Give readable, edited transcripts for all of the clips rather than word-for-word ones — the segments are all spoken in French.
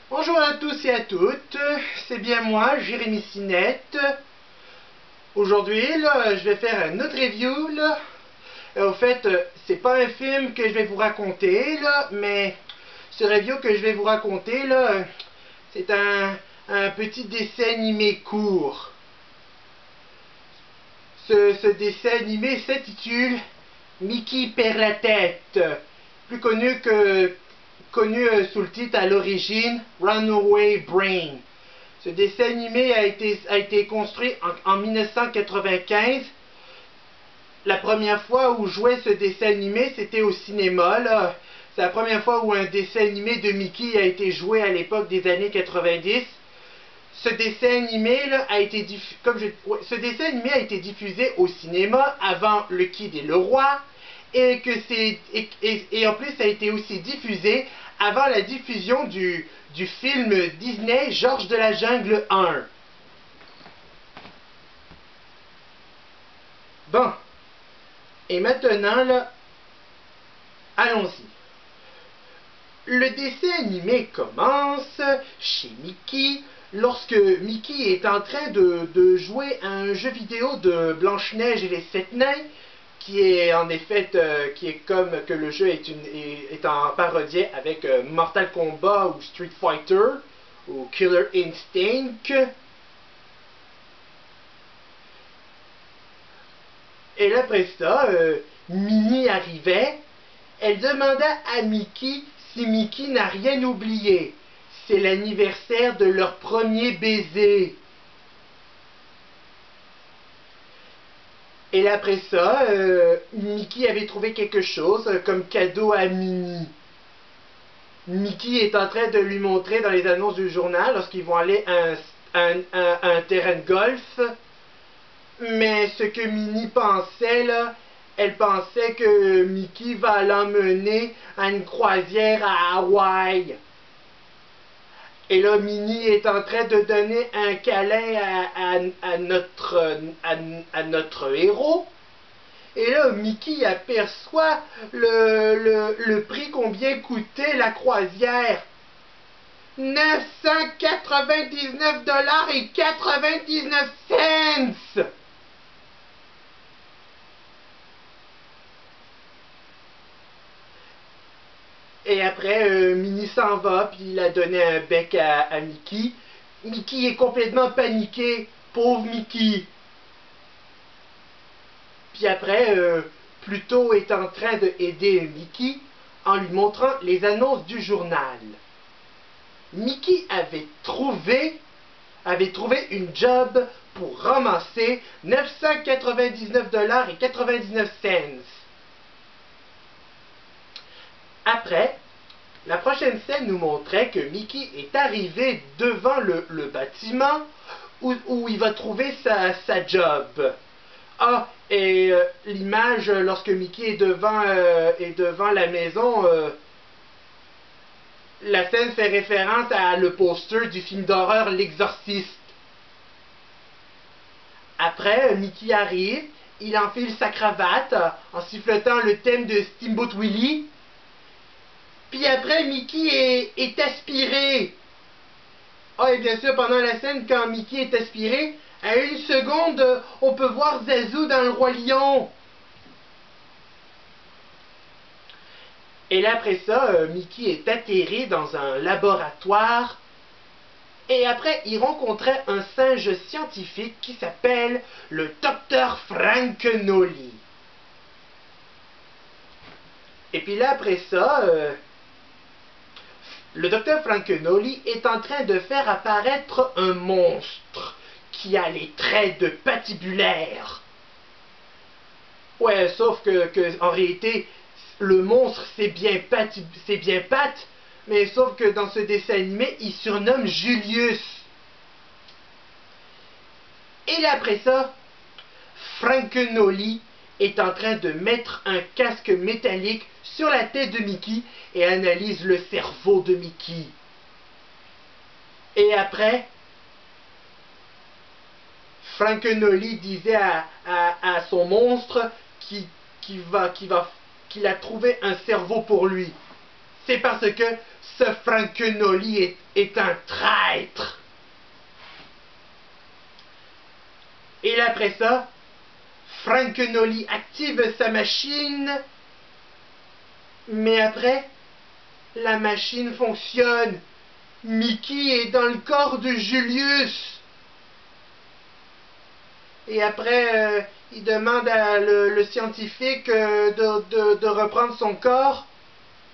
Bonjour à tous et à toutes, c'est bien moi, Jérémy Sinette. Aujourd'hui, je vais faire un autre review, là. Au fait, c'est pas un film que je vais vous raconter, là, mais ce review que je vais vous raconter, là, c'est un petit dessin animé court. Ce dessin animé s'intitule Mickey perd la tête, plus connu sous le titre à l'origine Runaway Brain. Ce dessin animé a été construit en 1995. La première fois où jouait ce dessin animé, c'était au cinéma, là. C'est la première fois où un dessin animé de Mickey a été joué à l'époque des années 90. Ce dessin animé là, ce dessin animé a été diffusé au cinéma avant Le Kid et le Roi, et en plus ça a été aussi diffusé avant la diffusion du film Disney Georges de la Jungle 1. Bon, et maintenant là, allons-y. Le dessin animé commence chez Mickey lorsque Mickey est en train de jouer à un jeu vidéo de Blanche-Neige et les Sept Nains, qui est en effet, qui est comme que le jeu est en parodie avec Mortal Kombat ou Street Fighter ou Killer Instinct. Et là, après ça, Minnie arrivait. Elle demanda à Mickey si Mickey n'a rien oublié. C'est l'anniversaire de leur premier baiser. Et après ça, Mickey avait trouvé quelque chose comme cadeau à Minnie. Mickey est en train de lui montrer dans les annonces du journal lorsqu'ils vont aller à un terrain de golf. Mais ce que Minnie pensait, là, elle pensait que Mickey va l'emmener à une croisière à Hawaï. Et là, Minnie est en train de donner un câlin à notre héros. Et là, Mickey aperçoit le prix combien coûtait la croisière. 999 et 99 cents. Et après, Minnie s'en va, puis il a donné un bec à Mickey. Mickey est complètement paniqué. Pauvre Mickey. Puis après, Pluto est en train d'aider Mickey en lui montrant les annonces du journal. Mickey avait trouvé une job pour ramasser 999 et 99 cents. Après, la prochaine scène nous montrait que Mickey est arrivé devant le bâtiment où il va trouver sa job. Ah, et l'image, lorsque Mickey est devant la maison, la scène fait référence à le poster du film d'horreur L'Exorciste. Est Mickey arrive, il enfile sa cravate en sifflotant le thème de Steamboat Willie. Puis après, Mickey est aspiré. Ah, et bien sûr, pendant la scène, quand Mickey est aspiré, à une seconde, on peut voir Zazu dans le Roi Lion. Et là, après ça, Mickey est atterri dans un laboratoire. Et après, il rencontrait un singe scientifique qui s'appelle le Dr. Frankenolli. Et puis là, après ça, le Dr. Frankenolli est en train de faire apparaître un monstre qui a les traits de patibulaire. Ouais, sauf que en réalité, le monstre, c'est bien Pat, mais sauf que dans ce dessin animé, il surnomme Julius. Et là, après ça, Frankenolli est en train de mettre un casque métallique sur la tête de Mickey et analyse le cerveau de Mickey. Et après, Frankenolli disait à son monstre qu'il a trouvé un cerveau pour lui. C'est parce que ce Frankenolli est un traître. Et là, après ça, Frankenolli active sa machine, mais après, la machine fonctionne. Mickey est dans le corps de Julius. Et après, il demande à le scientifique de reprendre son corps.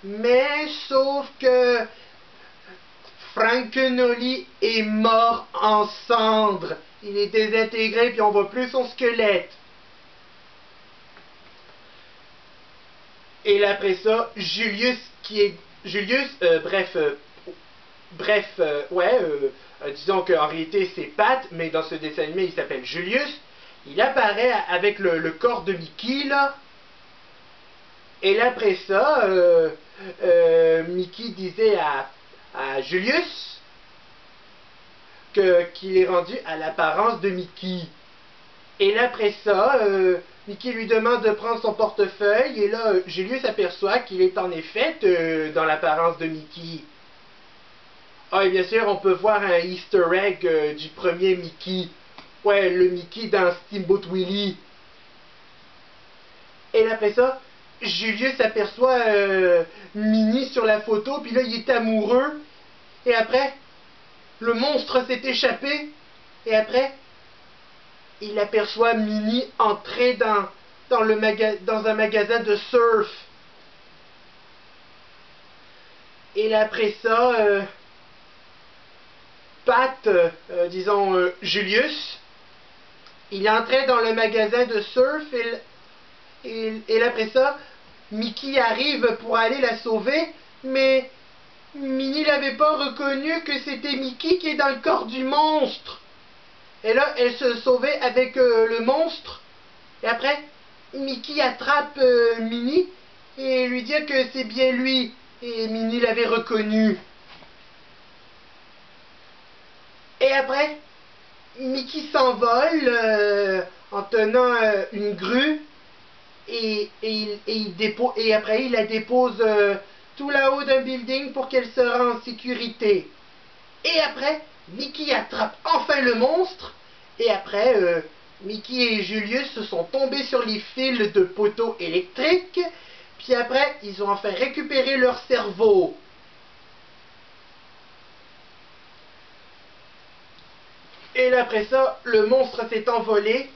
Mais sauf que Frankenolli est mort en cendres. Il est désintégré puis on voit plus son squelette. Et là, après ça, Julius qui est... disons qu'en réalité c'est Pat, mais dans ce dessin animé il s'appelle Julius. Il apparaît avec le corps de Mickey là. Et là après ça, Mickey disait à Julius qu'il est rendu à l'apparence de Mickey. Et là après ça, Mickey lui demande de prendre son portefeuille et là Julius aperçoit qu'il est en effet dans l'apparence de Mickey. Ah et bien sûr on peut voir un easter egg du premier Mickey. Ouais, le Mickey dans Steamboat Willie. Et là après ça, Julius aperçoit Minnie sur la photo, puis là il est amoureux. Et après, le monstre s'est échappé. Et après, il aperçoit Minnie entrer dans un magasin de surf. Et là après ça, Pat, Julius, il entrait dans le magasin de surf et là après ça, Mickey arrive pour aller la sauver, mais Minnie n'avait pas reconnu que c'était Mickey qui est dans le corps du monstre. Et là, elle se sauvait avec le monstre. Et après, Mickey attrape Minnie et lui dit que c'est bien lui. Et Minnie l'avait reconnu. Et après, Mickey s'envole en tenant une grue et après il la dépose tout là-haut d'un building pour qu'elle se rende en sécurité. Et après, Mickey attrape enfin le monstre et après, Mickey et Julius se sont tombés sur les fils de poteaux électriques puis après, ils ont enfin récupéré leur cerveau. Et là, après ça, le monstre s'est envolé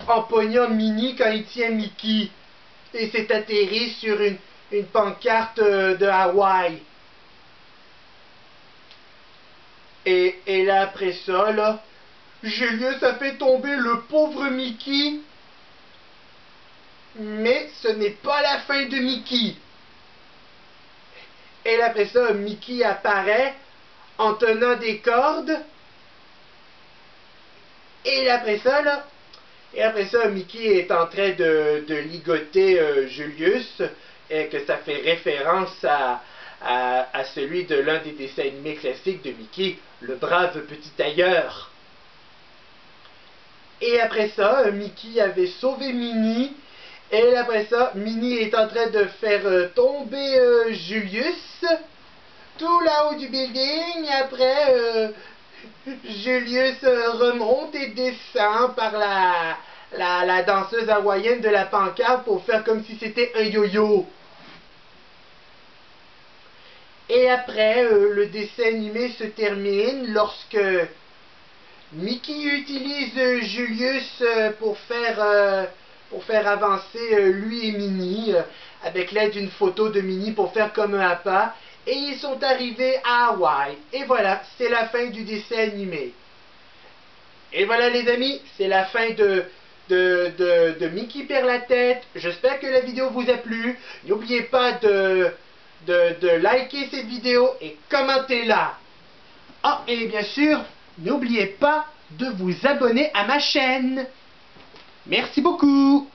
en pognant Minnie quand il tient Mickey. Et s'est atterri sur une pancarte de Hawaï. Et là, après ça, là, Julius a fait tomber le pauvre Mickey. Mais ce n'est pas la fin de Mickey. Et là, après ça, Mickey apparaît en tenant des cordes. Et après ça, là, Mickey est en train de ligoter Julius, et que ça fait référence à celui de l'un des dessins animés classiques de Mickey, le brave petit tailleur. Et après ça, Mickey avait sauvé Minnie, et après ça, Minnie est en train de faire tomber Julius, tout là-haut du building, et après... Julius remonte et descend par la danseuse hawaïenne de la pancarte pour faire comme si c'était un yo-yo. Et après, le dessin animé se termine lorsque Mickey utilise Julius pour faire avancer lui et Minnie avec l'aide d'une photo de Minnie pour faire comme un appât. Et ils sont arrivés à Hawaï. Et voilà, c'est la fin du dessin animé. Et voilà les amis, c'est la fin de Mickey perd la tête. J'espère que la vidéo vous a plu. N'oubliez pas de liker cette vidéo et commentez-la. Ah, et bien sûr, n'oubliez pas de vous abonner à ma chaîne. Merci beaucoup.